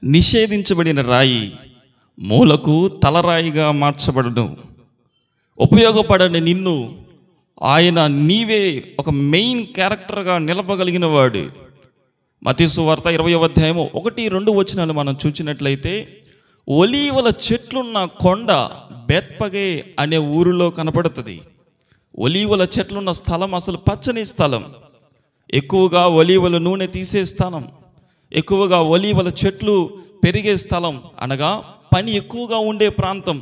నిషేధించబడిన రాయి మూలకు తలరాయిగా మార్చబడను. ఉపయోగపడని నిన్ను ఆయన నీవే ఒక మెయిన్ క్యారెక్టర్గా నిలపగలిగిన వాడు. మత్తయి సువార్త 20వ అధ్యాయము 1-2 వచనాలు మనం చూసినట్లయితే, ఒలీవల చెట్లున్న కొండ బెత్పగే అనే ఊరిలో కనపడుతుంది. ఒలీవల చెట్లున్న స్థలం అసలు పచ్చని స్థలం, ఎక్కువగా ఒలీవల నూనె తీసే స్థలం, ఎక్కువగా ఒలీవల చెట్లు పెరిగే స్థలం, అనగా పని ఎక్కువగా ఉండే ప్రాంతం.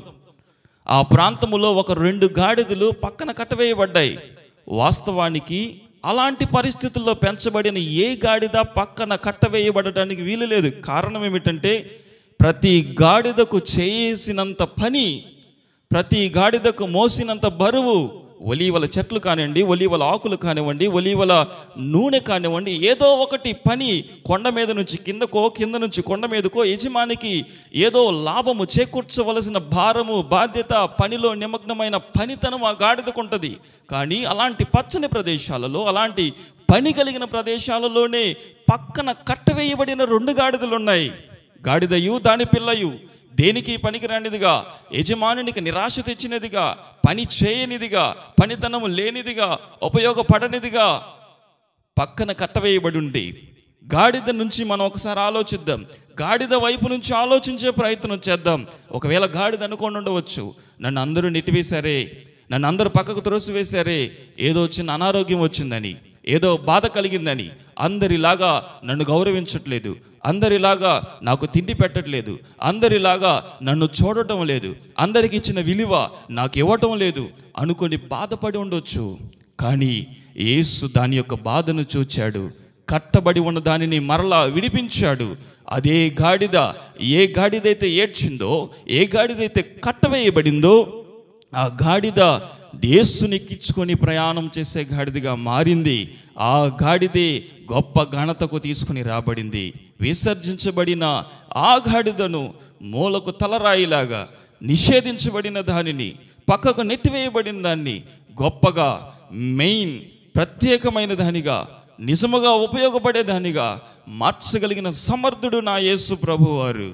ఆ ప్రాంతములో ఒక 2 గాడిదలు పక్కన కట్టవేయబడ్డాయి. వాస్తవానికి అలాంటి పరిస్థితుల్లో పెంచబడిన ఏ గాడిద పక్కన కట్టవేయబడటానికి వీలు లేదు. కారణం ఏమిటంటే, ప్రతి గాడిదకు చేసినంత పని, ప్రతి గాడిదకు మోసినంత బరువు ఒలీవల చెట్లు కానివ్వండి, ఒలీవల ఆకులు కానివ్వండి, ఒలీవల నూనె కానివ్వండి, ఏదో ఒకటి పని కొండ మీద నుంచి కిందకో, కింద నుంచి కొండ మీదకో యజమానికి ఏదో లాభము చేకూర్చవలసిన భారము, బాధ్యత, పనిలో నిమగ్నమైన పనితనం ఆ గాడిదకు ఉంటుంది. కానీ అలాంటి పచ్చని ప్రదేశాలలో, అలాంటి పని కలిగిన ప్రదేశాలలోనే పక్కన కట్టవేయబడిన 2 గాడిదలు ఉన్నాయి. గాడిదయు దాని పిల్లయు దేనికి పనికిరానిదిగా, యజమానునికి నిరాశ తెచ్చినదిగా, పని చేయనిదిగా, పనితనము లేనిదిగా, ఉపయోగపడనిదిగా పక్కన కట్టవేయబడి ఉంది. గాడిద నుంచి మనం ఒకసారి ఆలోచిద్దాం. గాడిద వైపు నుంచి ఆలోచించే ప్రయత్నం చేద్దాం. ఒకవేళ గాడిద అనుకోని ఉండవచ్చు, నన్ను అందరూ నెట్టివేశారే, నన్ను అందరూ పక్కకు త్రోసివేశారే, ఏదో చిన్న అనారోగ్యం వచ్చిందని, ఏదో బాధ కలిగిందని, అందరిలాగా నన్ను గౌరవించట్లేదు, అందరిలాగా నాకు తిండి పెట్టట్లేదు, అందరిలాగా నన్ను చూడటం లేదు, అందరికి ఇచ్చిన విలువ నాకు ఇవ్వటం లేదు అనుకొని బాధపడి ఉండొచ్చు. కానీ యేసు దాని యొక్క బాధను చూచాడు, కట్టబడి ఉన్న దానిని మరలా విడిపించాడు. అదే గాడిద, ఏ గాడిదైతే ఏడ్చిందో, ఏ గాడిదైతే కట్టవేయబడిందో, ఆ గాడిద యేసునిక్కించుకొని ప్రయాణం చేసే గాడిదగా మారింది. ఆ గాడిదే గొప్ప ఘనతకు తీసుకుని రాబడింది. విసర్జించబడిన ఆ గాడిదను మూలకు తలరాయిలాగా, నిషేధించబడిన దానిని, పక్కకు నెట్టివేయబడిన దాన్ని గొప్పగా, మెయిన్ ప్రత్యేకమైన దానిగా, నిజముగా ఉపయోగపడే దానిగా మార్చగలిగిన సమర్థుడు నా యేసు ప్రభువారు.